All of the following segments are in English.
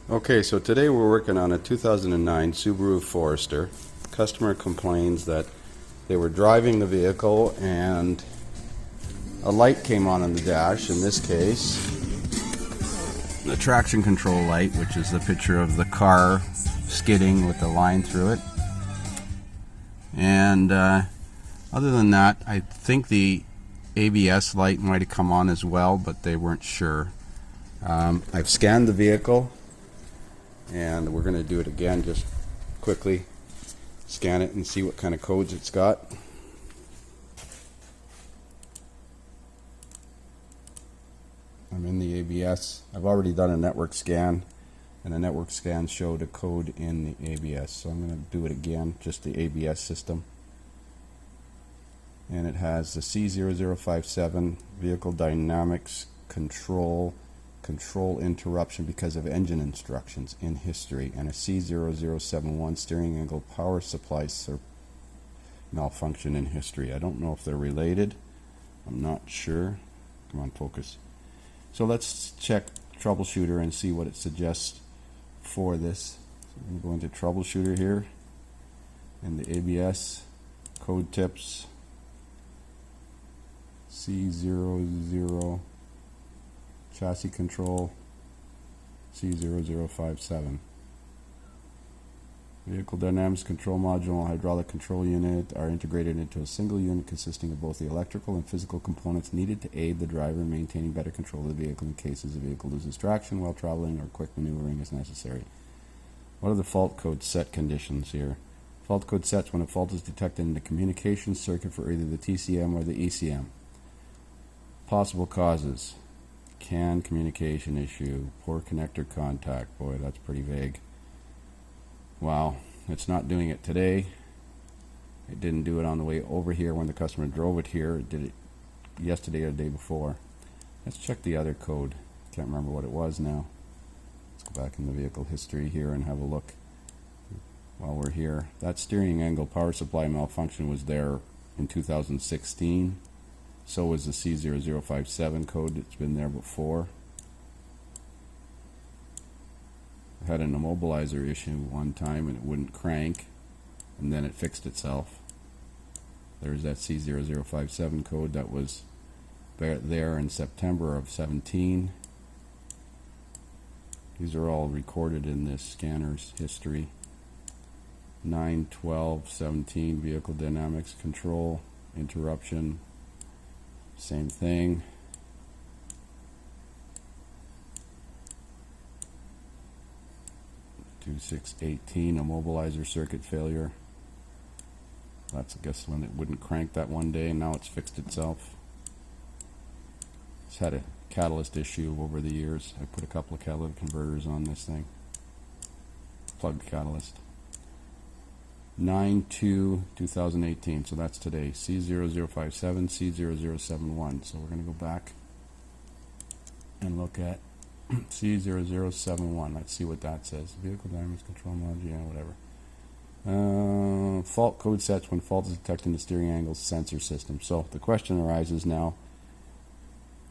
Okay, so today we're working on a 2009 Subaru Forester. Customer complains that they were driving the vehicle and a light came on in the dash. In this case, the traction control light, which is the picture of the car skidding with the line through it. And other than that, I think the ABS light might have come on as well, but they weren't sure. I've scanned the vehicle, and we're going to do it again, just quickly scan it and see what kind of codes it's got. I'm in the ABS. I've already done a network scan, and the network scan showed a code in the ABS, so I'm going to do it again, just the ABS system. And it has the C0057 vehicle dynamics control interruption because of engine instructions in history, and a C0071 steering angle power supply malfunction in history. I don't know if they're related. I'm not sure. Come on, focus. So let's check Troubleshooter and see what it suggests for this. So I'm going to go into Troubleshooter here, and the ABS code tips C00 chassis control C0057. Vehicle dynamics control module and hydraulic control unit are integrated into a single unit consisting of both the electrical and physical components needed to aid the driver in maintaining better control of the vehicle in cases the vehicle loses traction while traveling or quick maneuvering is necessary. What are the fault code set conditions here? Fault code sets when a fault is detected in the communication circuit for either the TCM or the ECM. Possible causes: CAN communication issue, poor connector contact. Boy, that's pretty vague. Wow, it's not doing it today. It didn't do it on the way over here when the customer drove it here. It did it yesterday or the day before. Let's check the other code. Can't remember what it was now. Let's go back in the vehicle history here and have a look while we're here. That steering angle power supply malfunction was there in 2016. So was the C0057 code. It's been there before. I had an immobilizer issue one time and it wouldn't crank, and then it fixed itself. There's that C0057 code that was there in September of 17. These are all recorded in this scanner's history. 9/12/17 vehicle dynamics control interruption. Same thing. (2618) immobilizer circuit failure. That's, I guess, when it wouldn't crank that one day, and now it's fixed itself. It's had a catalyst issue over the years. I put a couple of catalytic converters on this thing. Plugged catalyst. 9/2/2018, so that's today. C0057, C0071. So we're going to go back and look at C0071. Let's see what that says. Vehicle dynamics control module, yeah, whatever. Fault code sets when fault is detected in the steering angle sensor system. So the question arises now: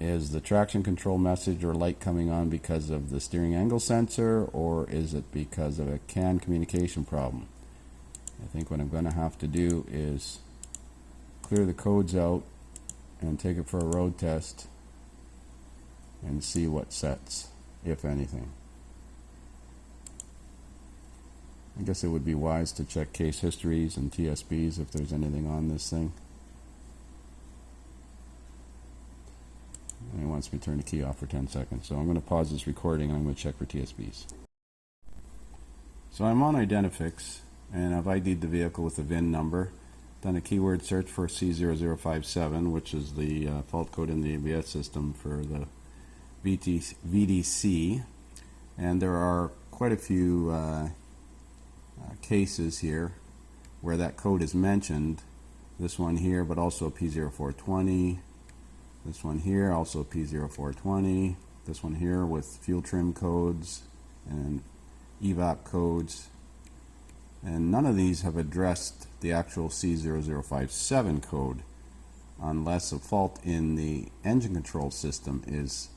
is the traction control message or light coming on because of the steering angle sensor, or is it because of a CAN communication problem? I think what I'm going to have to do is clear the codes out and take it for a road test and see what sets, if anything. I guess it would be wise to check case histories and TSBs if there's anything on this thing. And it wants me to turn the key off for 10 seconds. So I'm going to pause this recording and I'm going to check for TSBs. So I'm on Identifix, and I've ID'd the vehicle with the VIN number, done a keyword search for C0057, which is the fault code in the ABS system for the VDC, and there are quite a few cases here where that code is mentioned. This one here, but also P0420, this one here, also P0420, this one here with fuel trim codes and evap codes. And none of these have addressed the actual C0057 code unless a fault in the engine control system is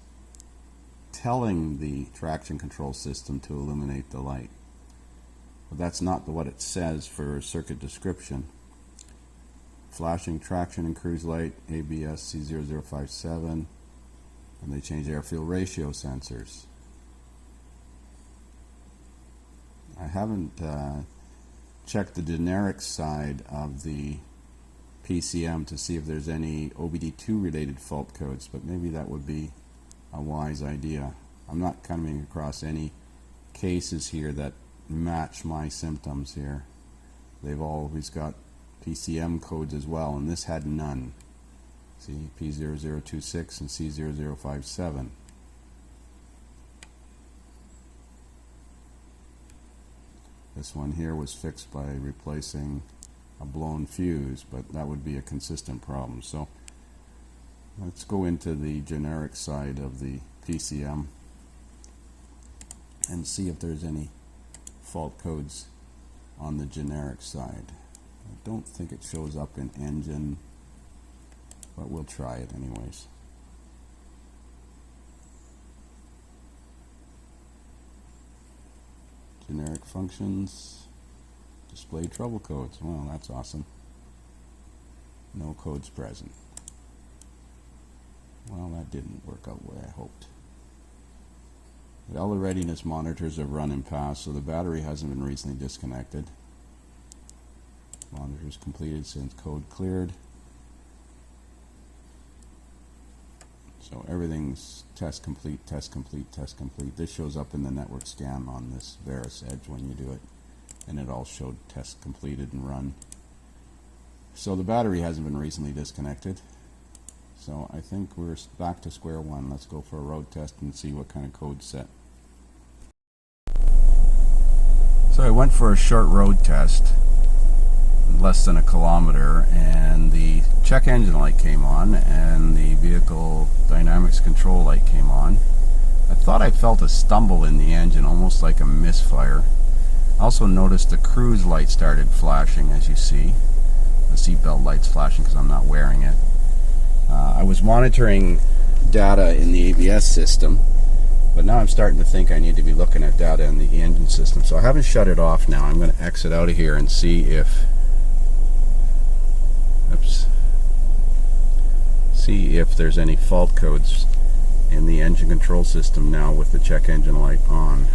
telling the traction control system to illuminate the light. But that's not what it says for circuit description. Flashing traction and cruise light, ABS C0057, and they change air fuel ratio sensors. I haven't checked the generic side of the PCM to see if there's any OBD2 related fault codes, but maybe that would be a wise idea. I'm not coming across any cases here that match my symptoms here. They've always got PCM codes as well, and this had none. See, P0026 and C0057. This one here was fixed by replacing a blown fuse, but that would be a consistent problem. So let's go into the generic side of the PCM and see if there's any fault codes on the generic side. I don't think it shows up in engine, but we'll try it anyways. Generic functions, display trouble codes. Well, that's awesome. No codes present. Well, that didn't work out the way I hoped. All the readiness monitors have run and passed, so the battery hasn't been recently disconnected. Monitors completed since code cleared. So everything's test complete, test complete, test complete. This shows up in the network scan on this Veris Edge when you do it, and it all showed test completed and run. So the battery hasn't been recently disconnected. So I think we're back to square one. Let's go for a road test and see what kind of code's set. So I went for a short road test, less than a kilometer, and the check engine light came on and the vehicle dynamics control light came on. I thought I felt a stumble in the engine, almost like a misfire. I also noticed the cruise light started flashing, as you see. The seatbelt light's flashing because I'm not wearing it. I was monitoring data in the ABS system, but now I'm starting to think I need to be looking at data in the engine system. So I haven't shut it off now. I'm going to exit out of here and see if there's any fault codes in the engine control system now with the check engine light on.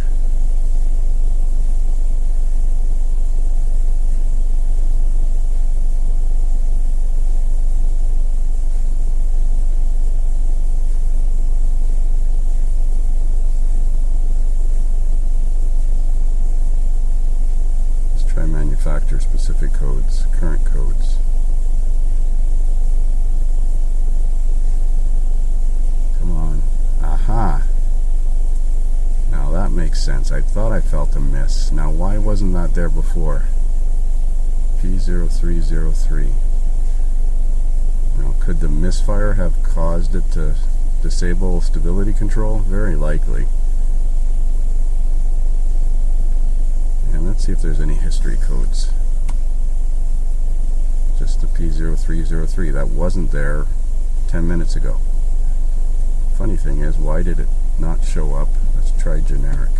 Let's try manufacturer specific codes, current codes. Aha! Now that makes sense. I thought I felt a miss. Now why wasn't that there before? P0303. Now could the misfire have caused it to disable stability control? Very likely. And let's see if there's any history codes. Just the P0303. That wasn't there 10 minutes ago. Funny thing is, why did it not show up? Let's try generic.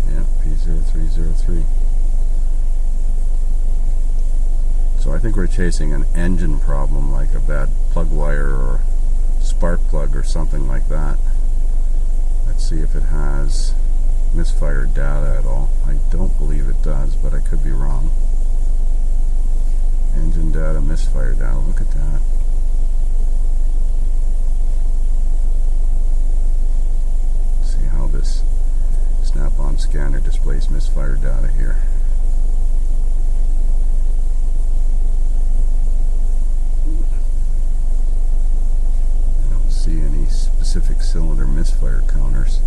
Yeah, P0303. So I think we're chasing an engine problem, like a bad plug wire or spark plug or something like that. Let's see if it has misfire data at all. I don't believe it does, but I could be wrong. Engine data, misfire data, look at that. Let's see how this snap-on scanner displays misfire data here. I don't see any specific cylinder misfire counters.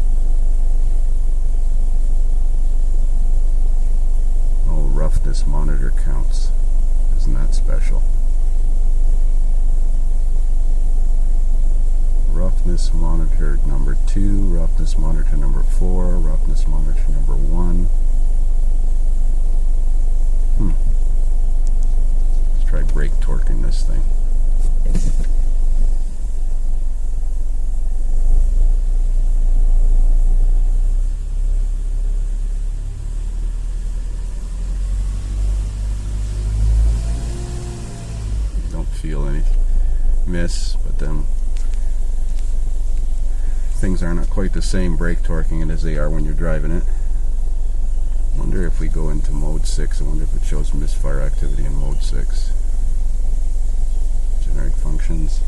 Oh, roughness monitor counts. Isn't that special? Roughness monitor number 2, roughness monitor number 4, roughness monitor number 1. Let's try brake torquing this thing. miss, but then things are not quite the same brake torquing it as they are when you're driving it. I wonder if we go into mode 6, I wonder if it shows misfire activity in mode 6. Generate functions.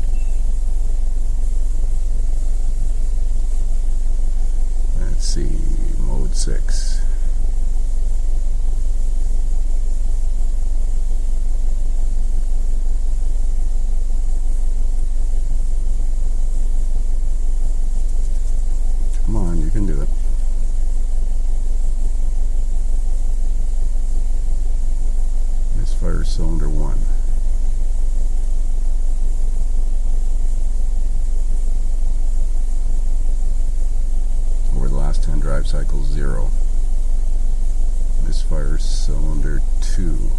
Let's see, mode 6. Come on, you can do it. Misfire cylinder 1. Over the last 10 drive cycles, 0. Misfire cylinder 2.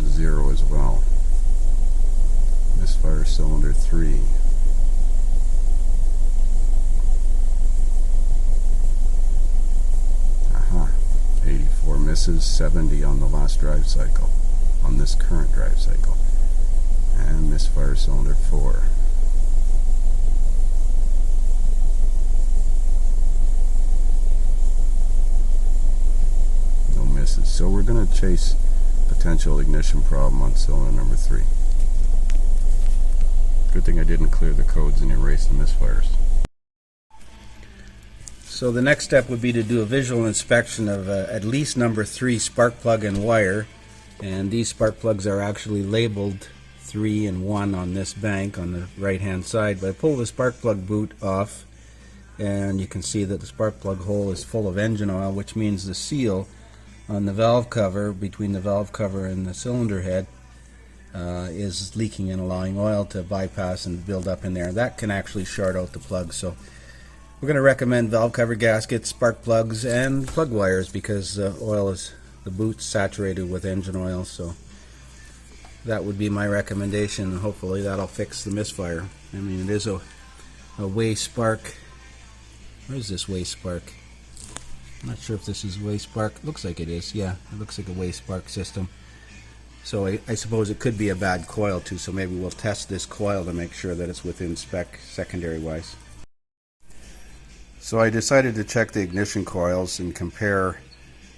Zero as well. Misfire cylinder 3. Aha. 84 misses, 70 on the last drive cycle, on this current drive cycle. And misfire cylinder 4. No misses. So we're going to chase potential ignition problem on cylinder number 3. Good thing I didn't clear the codes and erase the misfires. So the next step would be to do a visual inspection of at least number 3 spark plug and wire. And these spark plugs are actually labeled 3 and 1 on this bank on the right hand side. But I pull the spark plug boot off and you can see that the spark plug hole is full of engine oil, which means the seal on the valve cover, between the valve cover and the cylinder head, is leaking and allowing oil to bypass and build up in there. That can actually short out the plug. So we're going to recommend valve cover gaskets, spark plugs, and plug wires because oil is, the boot's saturated with engine oil. So that would be my recommendation, and hopefully that'll fix the misfire. I mean, it is a way spark. Where is this way spark? I'm not sure if this is way spark. Looks like it is. Yeah, it looks like a way spark system. So I suppose it could be a bad coil too, so maybe we'll test this coil to make sure that it's within spec secondary wise. So I decided to check the ignition coils and compare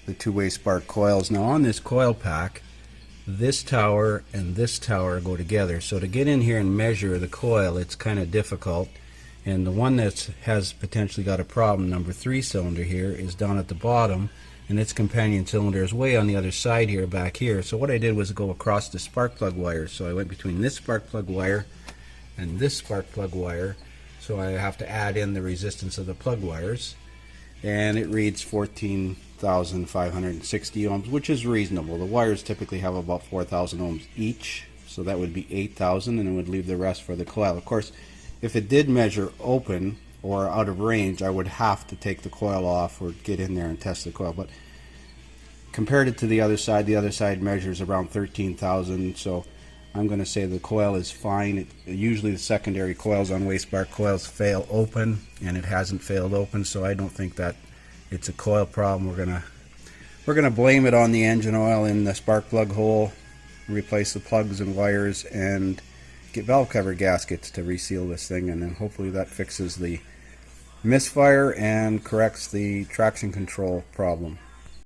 the two-way spark coils. Now on this coil pack, this tower and this tower go together. So to get in here and measure the coil, it's kind of difficult. And the one that has potentially got a problem, number 3 cylinder here, is down at the bottom, and its companion cylinder is way on the other side here, back here. So what I did was go across the spark plug wire. So I went between this spark plug wire and this spark plug wire. So I have to add in the resistance of the plug wires, and it reads 14,560 ohms, which is reasonable. The wires typically have about 4,000 ohms each, so that would be 8,000, and it would leave the rest for the coil. Of course, if it did measure open or out of range, I would have to take the coil off or get in there and test the coil. But compared it to the other side measures around 13,000, so I'm going to say the coil is fine. Usually the secondary coils on way spark coils fail open, and it hasn't failed open, so I don't think that it's a coil problem. We're gonna blame it on the engine oil in the spark plug hole, replace the plugs and wires, and get valve cover gaskets to reseal this thing, and then hopefully that fixes the misfire and corrects the traction control problem.